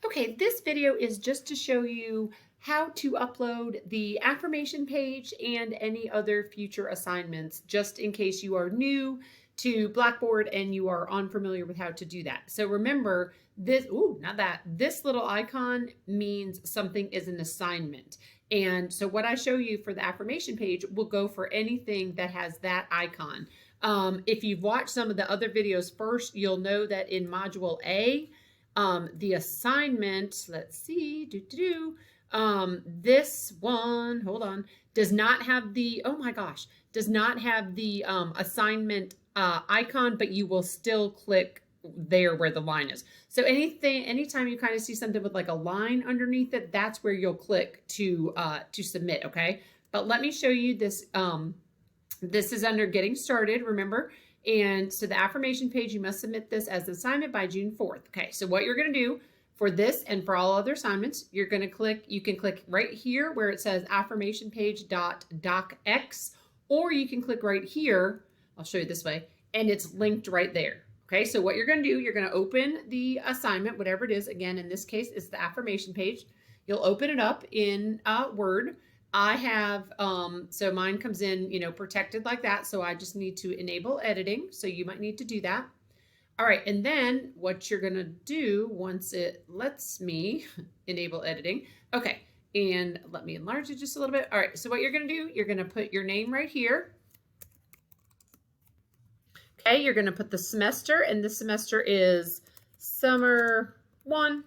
Okay, this video is just to show you how to upload the affirmation page and any other future assignments, just in case you are new to Blackboard and you are unfamiliar with how to do that. So remember this, this little icon means something is an assignment. And so what I show you for the affirmation page will go for anything that has that icon. If you've watched some of the other videos first, you'll know that in Module A, the assignment, let's see, this one, hold on, does not have the, oh my gosh, does not have the assignment icon, but you will still click there where the line is. So anytime you kind of see something with like a line underneath it, that's where you'll click to submit, okay? But let me show you this. This is under getting started, remember? And so the affirmation page, you must submit this as an assignment by June 4th. Okay, so what you're going to do for this and for all other assignments, you're going to click, you can click right here where it says affirmation page.docx, or you can click right here, I'll show you this way, and it's linked right there. Okay, so what you're going to do, you're going to open the assignment, whatever it is. Again, in this case, it's the affirmation page. You'll open it up in Word. I have, so mine comes in, protected like that. So I just need to enable editing. So you might need to do that. All right. And then what you're going to do once it lets me enable editing. Okay. And let me enlarge it just a little bit. All right. So what you're going to do, you're going to put your name right here. Okay. You're going to put the semester, and this semester is summer 1.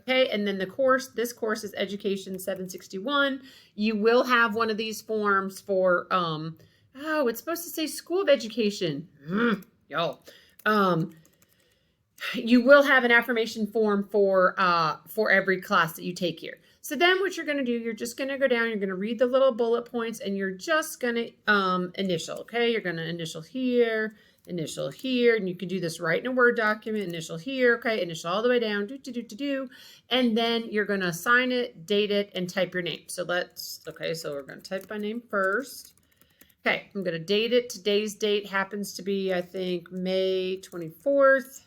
Okay, and then the course, this course is Education 761. You will have one of these forms for, it's supposed to say School of Education. Y'all. You will have an affirmation form for every class that you take here. So then what you're going to do, you're just going to go down, you're going to read the little bullet points, and you're just going to initial, okay? You're going to initial here, and you can do this right in a Word document, initial here, okay, initial all the way down, and then you're going to sign it, date it, and type your name. So so we're going to type my name first. Okay, I'm going to date it. Today's date happens to be, I think, May 24th.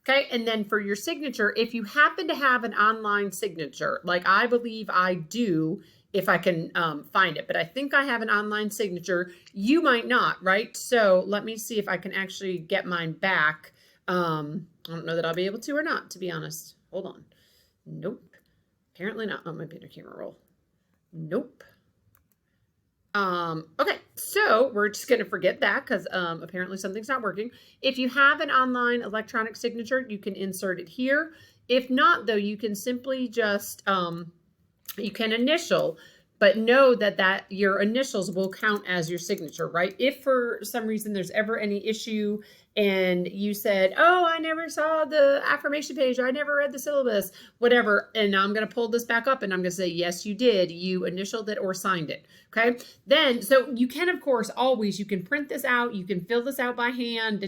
Okay, and then for your signature, if you happen to have an online signature, like I believe I do, if I can find it, but I think I have an online signature. You might not, right? So let me see if I can actually get mine back. I don't know that I'll be able to or not, to be honest. Hold on. Nope. Apparently not. Oh, my better camera roll. Nope. Okay, so we're just going to forget that because apparently something's not working. If you have an online electronic signature, you can insert it here. If not, though, you can simply just, you can initial, but know that your initials will count as your signature, right? If for some reason there's ever any issue and you said, oh, I never saw the affirmation page, I never read the syllabus, whatever, and I'm going to pull this back up and I'm going to say, yes, you did. You initialed it or signed it. Okay. Then, so you can, of course, you can print this out. You can fill this out by hand.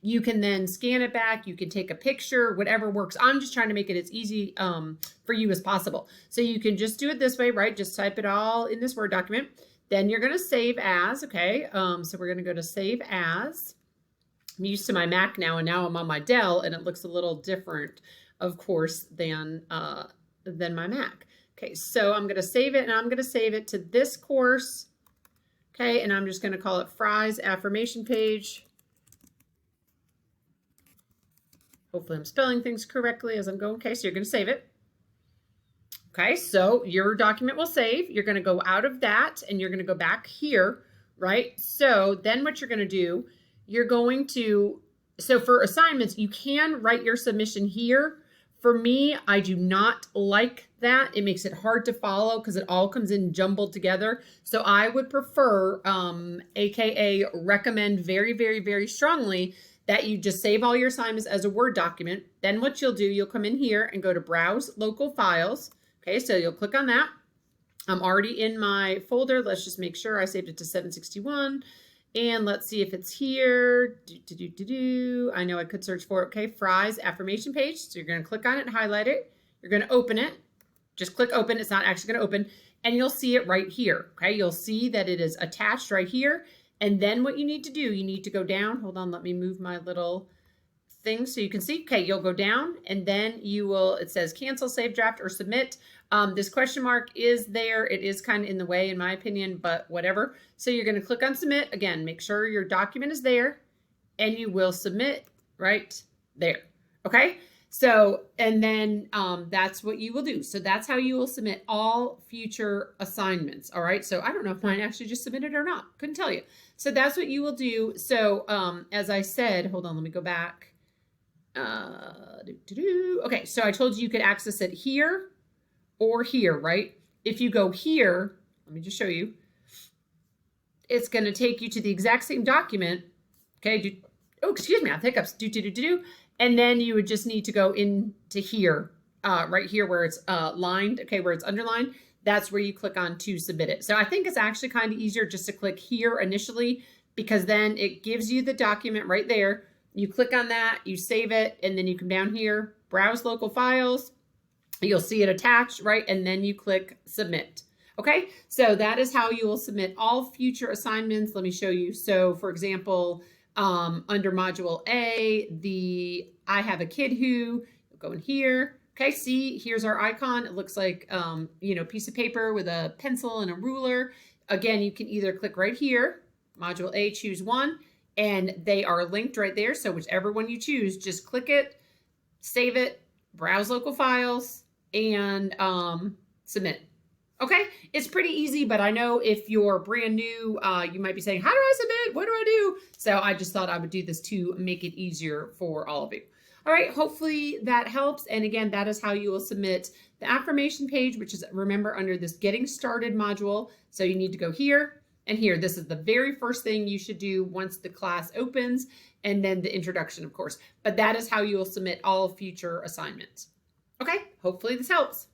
You can then scan it back. You can take a picture, whatever works. I'm just trying to make it as easy for you as possible. So you can just do it this way, right? Just type it all in this Word document. Then you're going to save as, okay? So we're going to go to save as. I'm used to my Mac now, and now I'm on my Dell, and it looks a little different, of course, than my Mac. Okay, so I'm going to save it, and I'm going to save it to this course. Okay, and I'm just going to call it Fry's affirmation page. Hopefully I'm spelling things correctly as I'm going. Okay, so you're going to save it. Okay, so your document will save. You're going to go out of that, and you're going to go back here, right? So then what you're going to do, you're going to, so for assignments, you can write your submission here. For me, I do not like that. It makes it hard to follow because it all comes in jumbled together. So I would prefer, AKA recommend very, very, very strongly that you just save all your assignments as a Word document. Then what you'll do, you'll come in here and go to Browse Local Files. Okay, so you'll click on that. I'm already in my folder. Let's just make sure I saved it to 761. And let's see if it's here. I know I could search for it. Okay, Fry's affirmation page. So you're going to click on it and highlight it. You're going to open it. Just click open. It's not actually going to open. And you'll see it right here. Okay, you'll see that it is attached right here. And then what you need to do, you need to go down. Hold on, let me move my little thing so you can see. Okay, you'll go down and then you will, it says cancel, save draft, or submit. This question mark is there. It is kind of in the way in my opinion, but whatever. So you're going to click on submit. Again, make sure your document is there and you will submit right there. Okay. So, and then that's what you will do. So that's how you will submit all future assignments. All right. So I don't know if mine actually just submitted or not. Couldn't tell you. So that's what you will do. So as I said, hold on, let me go back. Okay. So I told you could access it here or here, right? If you go here, let me just show you. It's going to take you to the exact same document. Okay. Oh, excuse me. I have hiccups. And then you would just need to go into here, right here where it's lined, okay, where it's underlined. That's where you click on to submit it. So I think it's actually kind of easier just to click here initially, because then it gives you the document right there. You click on that, you save it, and then you come down here, browse local files. You'll see it attached, right? And then you click submit. Okay, so that is how you will submit all future assignments. Let me show you. So for example, under module A, I have a kid who, go in here. Okay, see, here's our icon. It looks like, piece of paper with a pencil and a ruler. Again, you can either click right here, module A, choose one, and they are linked right there. So whichever one you choose, just click it, save it, browse local files, and submit. Okay, it's pretty easy, but I know if you're brand new, you might be saying, how do I submit? What do I do? So I just thought I would do this to make it easier for all of you. All right, hopefully that helps. And again, that is how you will submit the affirmation page, which is, remember, under this getting started module. So you need to go here and here. This is the very first thing you should do once the class opens, and then the introduction, of course. But that is how you will submit all future assignments. Okay, hopefully this helps.